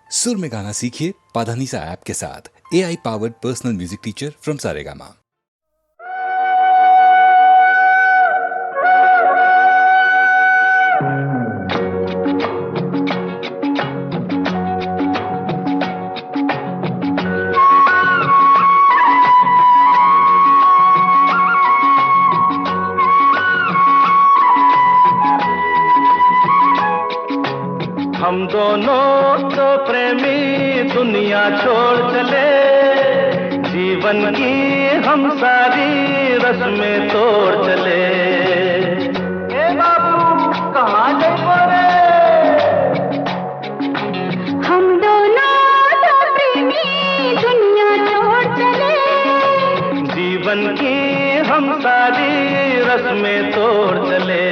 सुर में गाना सीखिए पाधानीसा ऐप के साथ। AI powered personal music teacher from Saregama. हम दोनों तो प्रेमी दुनिया छोड़ चले, जीवन की हम सारी रस्में तोड़ चले। ए बाबू कहाँ गए रे? हम दोनों तो प्रेमी दुनिया छोड़ चले, जीवन की हम सारी रस्में तोड़ चले।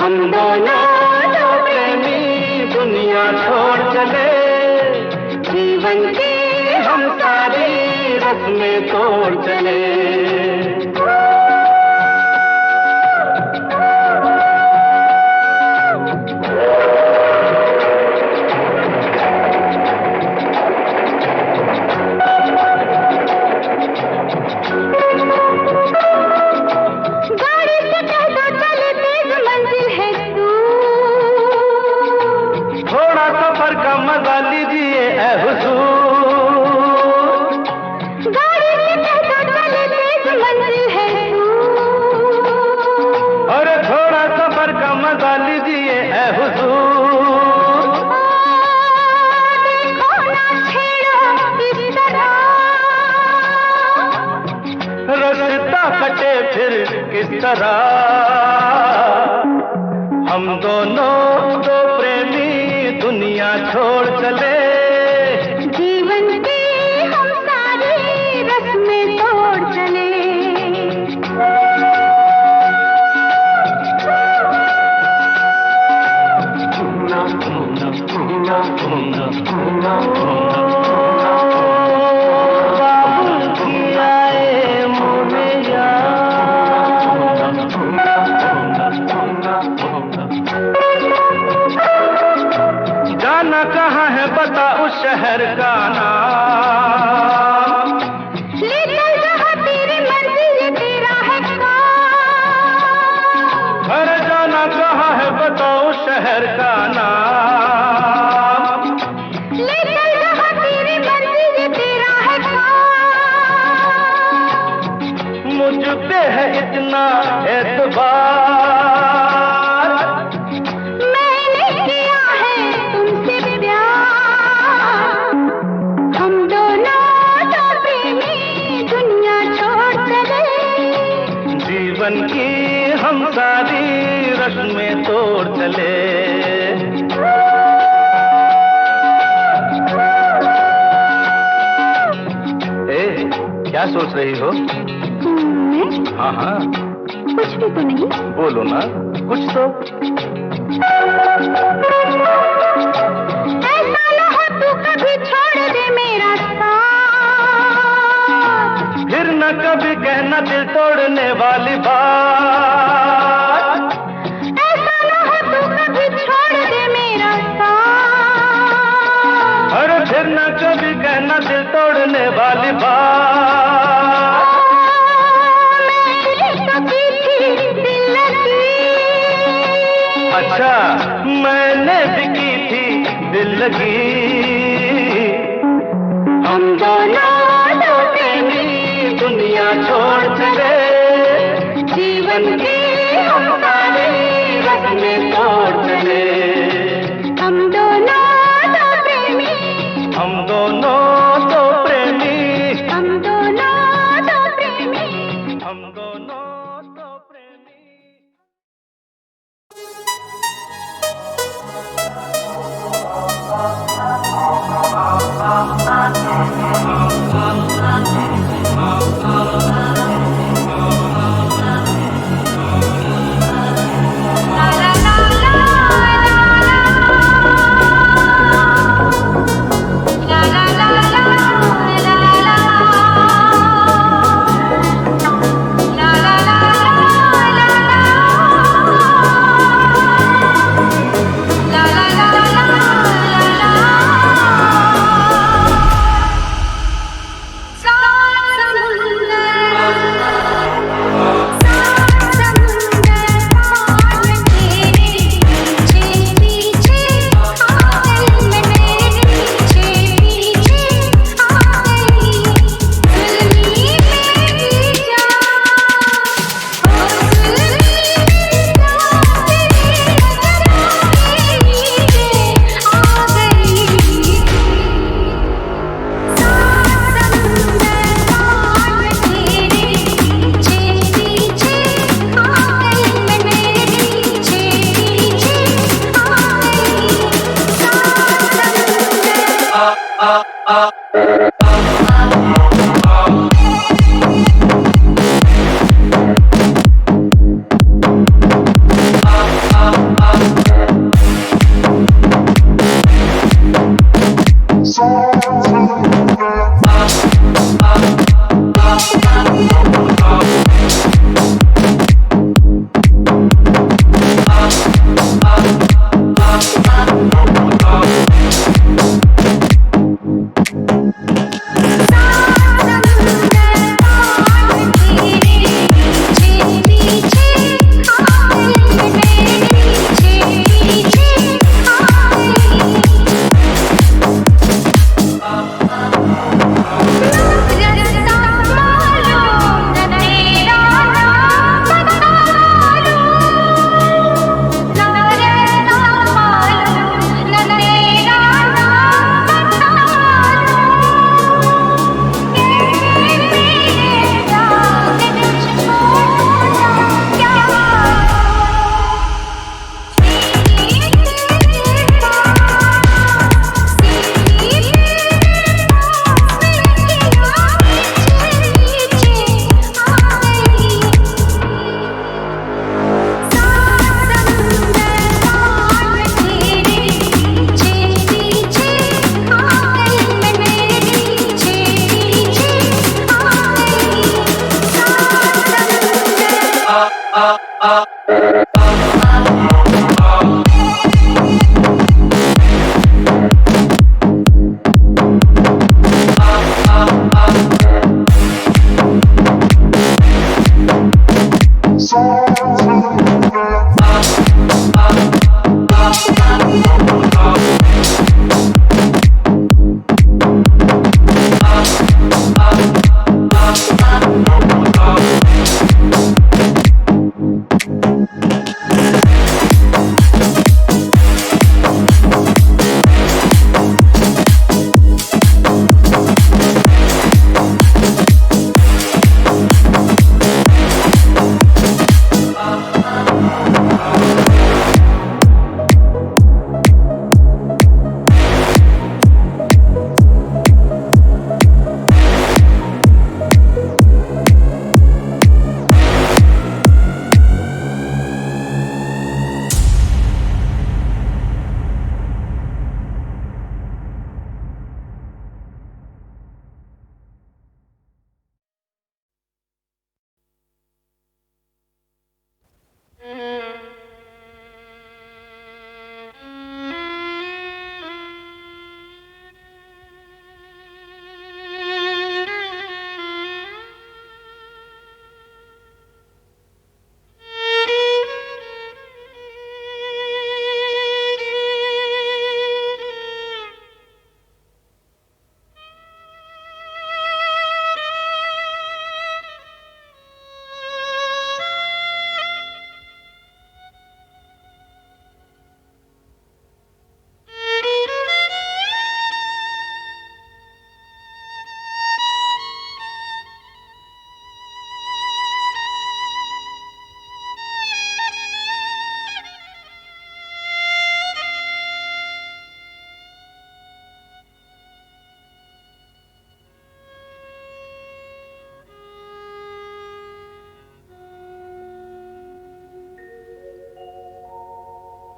हम दोनों तो प्रेमी दुनिया छोड़ चले, जीवन की हम सारी रस्में तोड़ चले। मजा लीजिए ऐ हुजूर, गाड़ी से कहता चले तेज मंजिल है और थोड़ा सफर का मजा लीजिए ऐ हुजूर। देखो ना छेड़ो इस तरह, रास्ता कटे फिर किस तरह। हम दोनों तो प्रेमी दुनिया छोड़ चले, जीवन की हम सारी रस्में तोड़ चले। जाना कहाँ है बता उस शहर का नाम, ले चल जहाँ तेरी मंजिल तेरा है काम। अरे जाना कहाँ है बता उस शहर का नाम, ले चल जहाँ तेरी मंजिल तेरा है काम। मुझ पे है इतना एतबार, जीवन की हम सारी रस्में तोड़ चले। ए, क्या सोच रही हो? मैं? हाँ हाँ कुछ भी तो नहीं। बोलो ना कुछ तो। ऐसा ना हो तू कभी छोड़ दे मेरा साथ, फिर न कभी कहना दिल तोड़ने वाली बात। ऐसा ना हो तू कभी छोड़ दे मेरा साथ, अरे फिर न कभी कहना दिल तोड़ने वाली बात। मैंने तो की थी दिल लगी, अच्छा मैंने भी की थी दिल लगी। हम दोनों तो प्रेमी दुनिया छोड़ चले, जीवन की हम सारी रस्में तोड़ चले। हम दोनों तो प्रेमी, हम दोनों तो प्रेमी, हम दोनों तो प्रेमी, हम दोनों तो प्रेमी।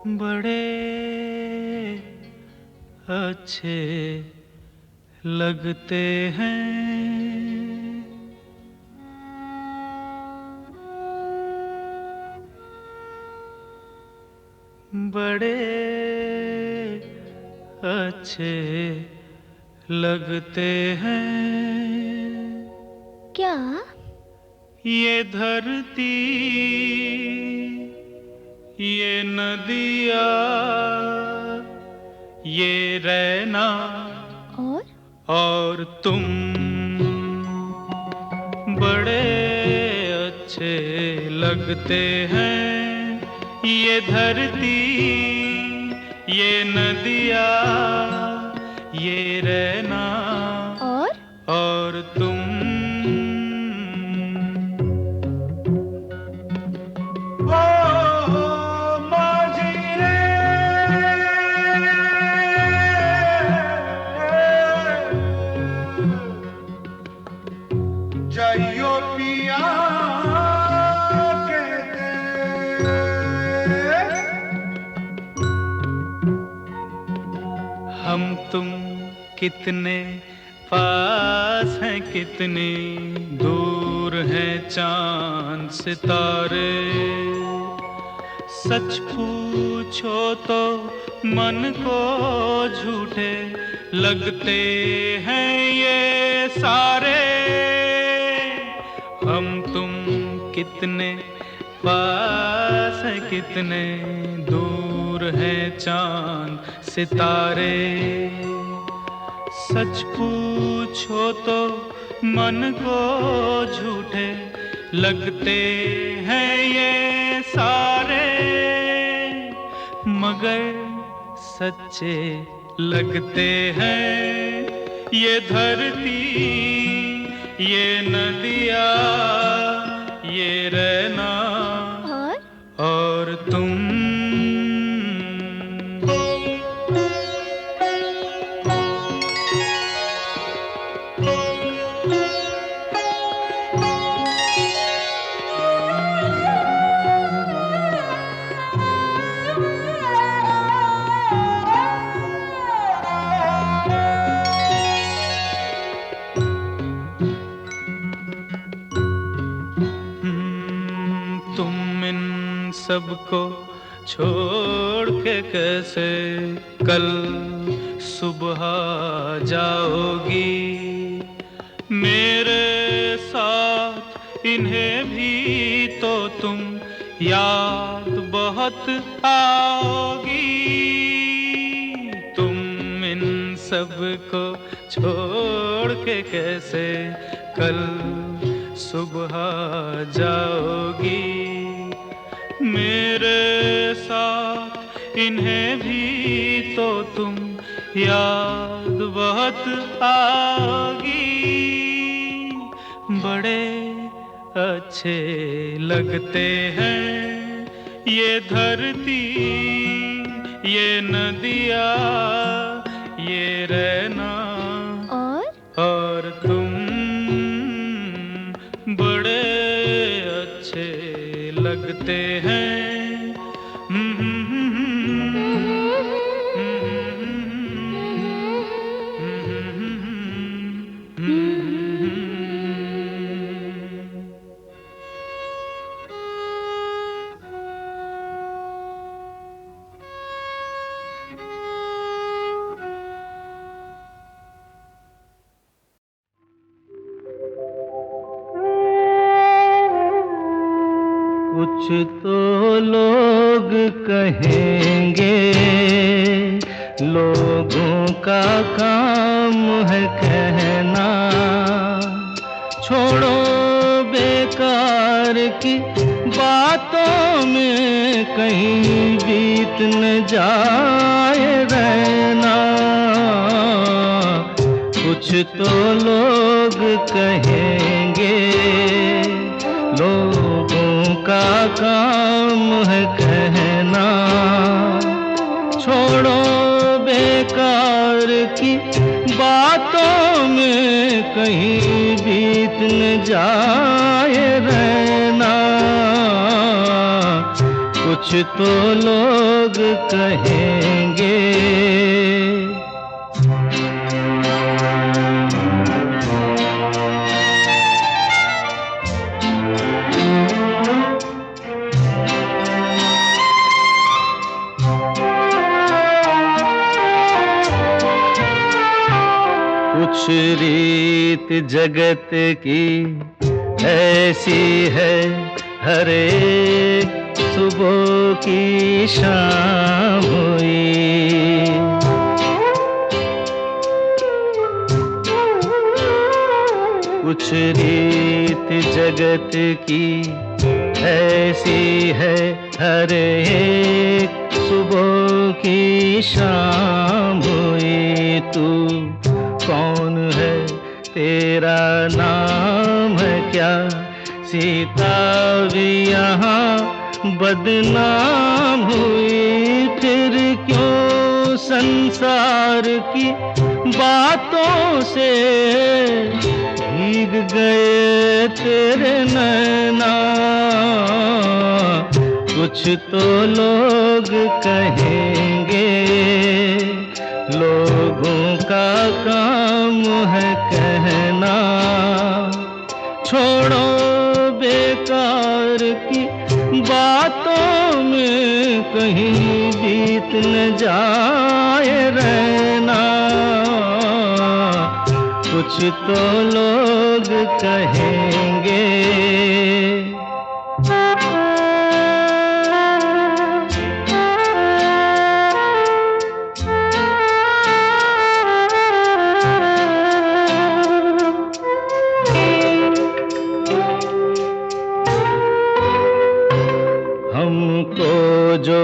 बड़े अच्छे लगते हैं बड़े अच्छे लगते हैं क्या? ये धरती ये नदिया ये रहना और तुम बड़े अच्छे लगते हैं ये धरती ये नदिया ये रहना और तुम जाइयो पिया हम तुम कितने पास हैं कितनी दूर हैं चांद सितारे सच पूछो तो मन को झूठे लगते हैं ये सारे हम तुम कितने पास हैं कितने दूर हैं चांद सितारे सच पूछो तो मन को झूठे लगते हैं ये सारे मगर सच्चे लगते हैं ये धरती ये नदिया ये रहना और तुम सबको छोड़ के कैसे कल सुबह जाओगी। मेरे साथ इन्हें भी तो तुम याद बहुत आओगी। तुम इन सबको छोड़ के कैसे कल सुबह जाओगी। मेरे साथ इन्हें भी तो तुम याद बहुत आओगी। बड़े अच्छे लगते हैं ये धरती, ये नदिया, ये रहना और तुम बड़े अच्छे लगते हैं। कुछ तो लोग कहेंगे, लोगों का काम है कहना। छोड़ो बेकार की बातों में कहीं बीत न जाए रहना। कुछ तो लोग कहेंगे, लोगों का काम है कहना। छोड़ो बेकार की बातों में कहीं बीत न जाए रहना। कुछ तो लोग कहेंगे। कुछ रीत जगत की ऐसी है, हर एक सुबह की शाम हुई। कुछ रीत जगत की ऐसी है, हर एक सुबह की शाम हुई। तू कौन है, तेरा नाम है क्या? सीता भी यहाँ बदनाम हुई। फिर क्यों संसार की बातों से भीग गए तेरे नैना। कुछ तो लोग कहेंगे, लोगों का काम है कहना। छोड़ो बेकार की बातों में कहीं बीत न जाए रहना। कुछ तो लोग कहेंगे। हमको जो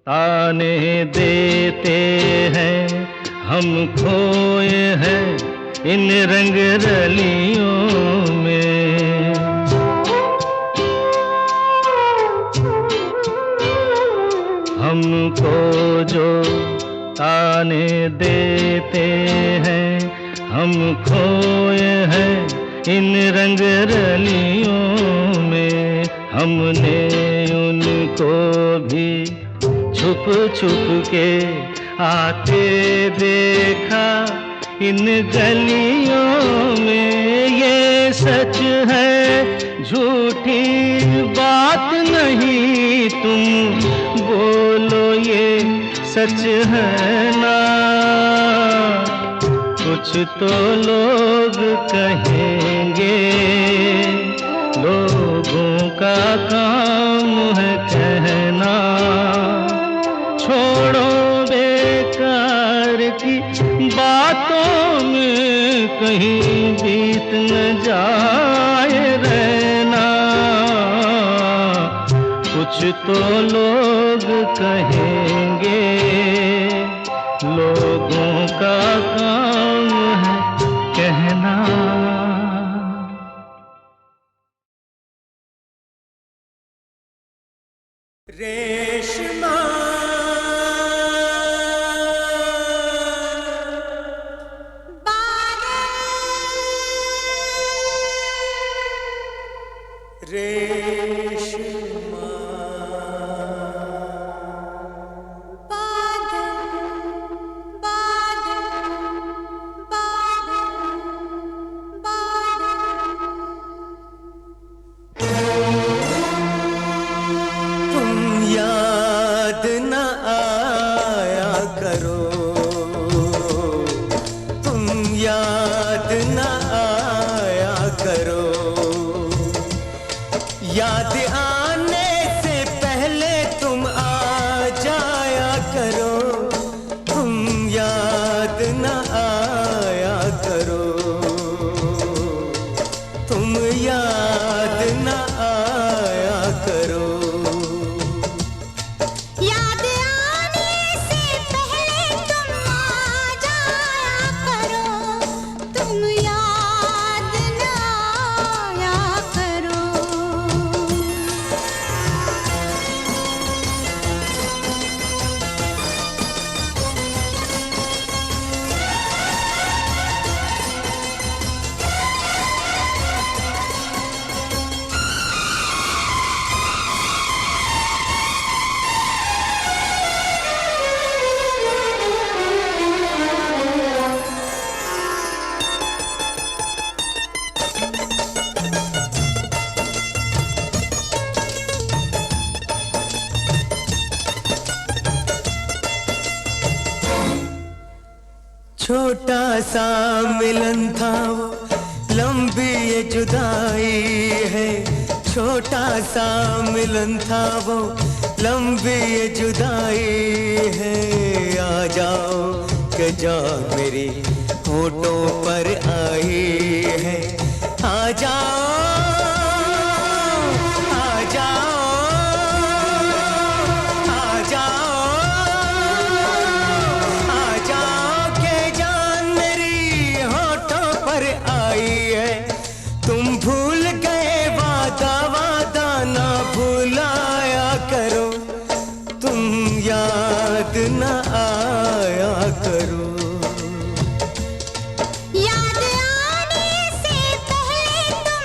ताने देते हैं, हम खोए हैं इन रंग रलियों में। हमको जो ताने देते हैं, हम खोए हैं इन रंग रलियों में। हमने उनको भी छुप छुप के आते देखा इन गलियों में। ये सच है, झूठी बात नहीं तुम बोलो ये सच है ना, कुछ तो लोग कहेंगे, लोगों का काम है कहना। छोड़ो बेकार की बातों में कहीं बीत न जाए रहना, कुछ तो लोग कहेंगे, लोगों का काम है कहना। रेशमा रेशमा तुम याद न आया करो, तुम याद न आया करो, याद आने से पहले तुम आ जाया करो, तुम याद न आया करो, तुम याद न आया करो। याद आने से पहले तुम आ जाया करो, तुम याद न आया करो। छोटा सा मिलन था वो, लंबी ये जुदाई है, छोटा सा मिलन था वो, लंबी ये जुदाई है। आ जाओ के जान मेरी होठों पर आई है, आ जाओ आ जाओ आ जाओ आ जाओ के जान मेरी होठों पर आई है। तुम भूल गए वादा, वादा ना भुलाया करो, तुम याद न आया करो। याद आने से पहले तुम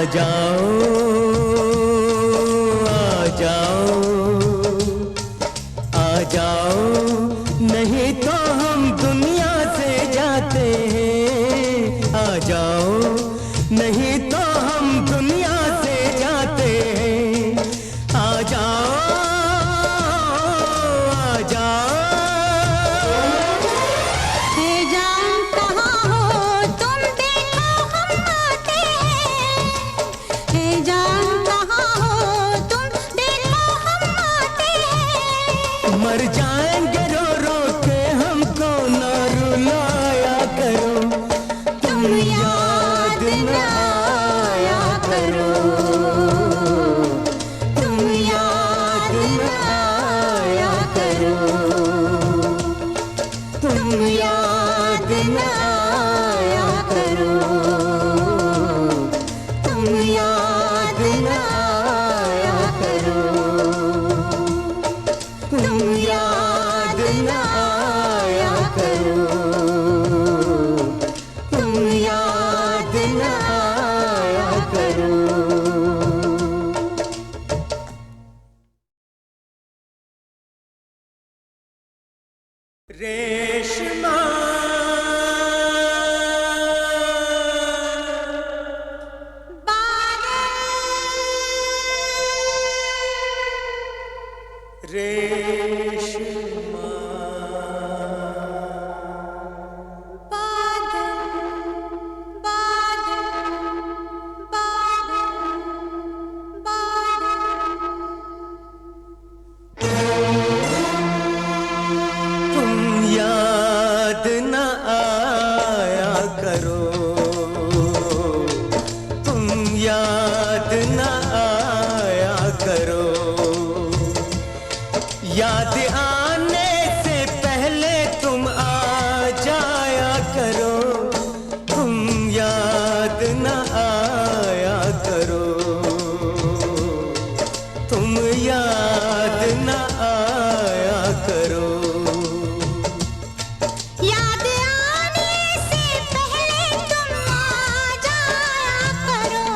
जाओ आ जाओ आ जाओ, नहीं तो हम दुनिया से जाते हैं। आ जाओ नहीं तो हम दुनिया से जाते हैं। आ जाओ आ जाओ। हे जान कहाँ हो तुम, देखो हम आते हैं। हे जान कहाँ हो तुम, देखो हम आते हैं। मर जाएंगे रो रो के, हमको ना रुलाया करो। तुम याद न आया करो, तुम याद न आया करो, तुम याद न आया करो, तुम याद न आया करो, तुम याद न आया करो, तुम याद न आया करो। रेशमा रेशमा तुम याद न आया करो, तुम याद न आया करो। याद आने से पहले तुम आ जाया करो। तुम याद न आया करो, तुम याद न आया करो। याद आने से पहले तुम आ जाया करो,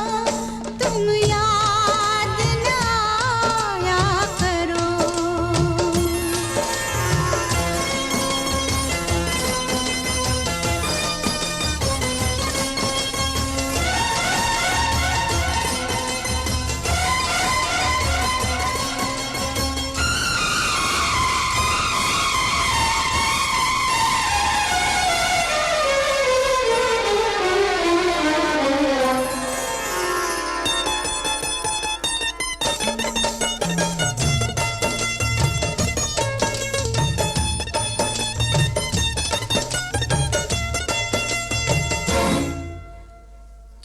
तुम याद न आया करो।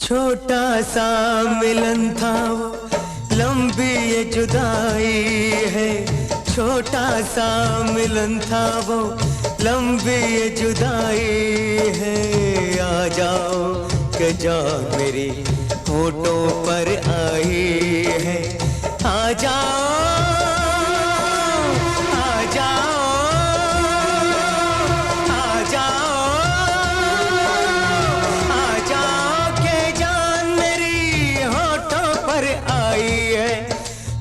छोटा सा मिलन था वो, लंबी ये जुदाई है। छोटा सा मिलन था वो, लंबी ये जुदाई है। आ जाओ के जान मेरी होठों पर आई है। आ जाओ आ जाओ आ जाओ आ जाओ के जान मेरी होठों पर आई है।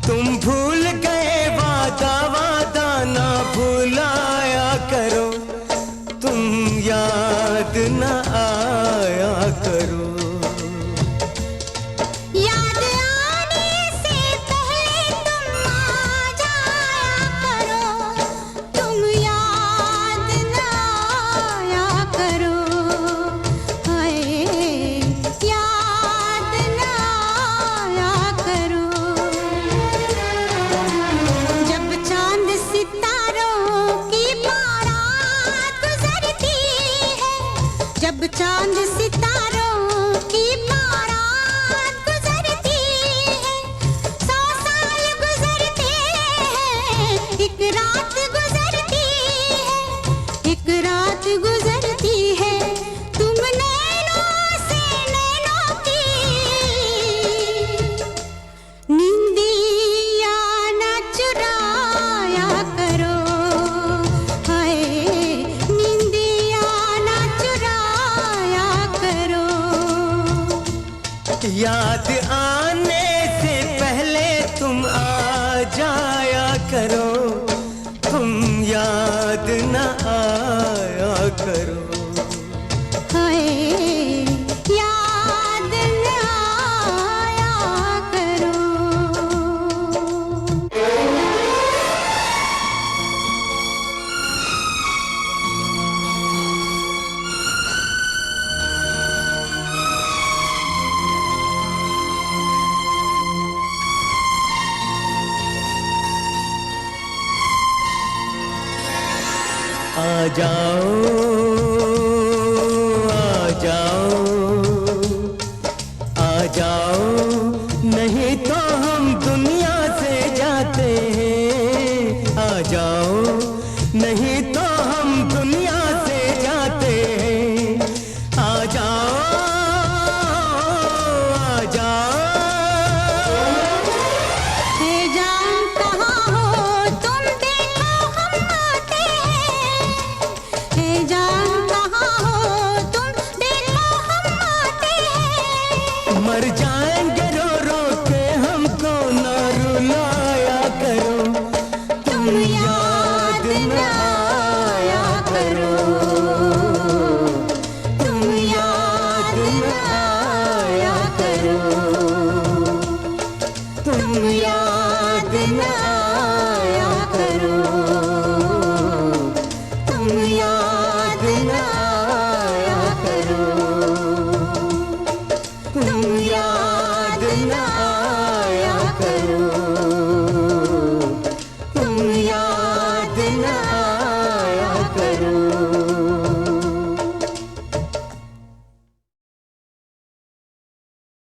तुम भूल गए वादा, वादा ना भुलाया करो। तुम याद न आया करो। याद आने से पहले तुम आ जाया करो, तुम याद न आया करो। हाय याद न आया करो। जब चांद सितारों की बारात गुजरती है, जब चांद सितारों की बारात गुजरती है, 100 साल गुजरते हैं, एक रात गुजरती है, एक रात गुजरती है। तुम नैनों से नैनों की निंदिया न चुराया करो। हाय निंदिया न चुराया करो। याद आने से पहले तुम आ जाया करो, तुम याद न आया करो। हाय याद न आया करो। आ जाओ, आ जाओ, आ जाओ, नहीं तो हम दुनिया से जाते हैं। आ जाओ, नहीं तो हम दुनिया से जाते हैं। आ जाओ, आ जाओ। है जान कहाँ हो तुम, देखो हम आते हैं। है जान कहाँ हो तुम, देखो हम आते हैं। मर जाएंगे रो रो के, हमको ना रुलाया करो, तुम याद न आया करो, तुम याद न आया करो, तुम याद न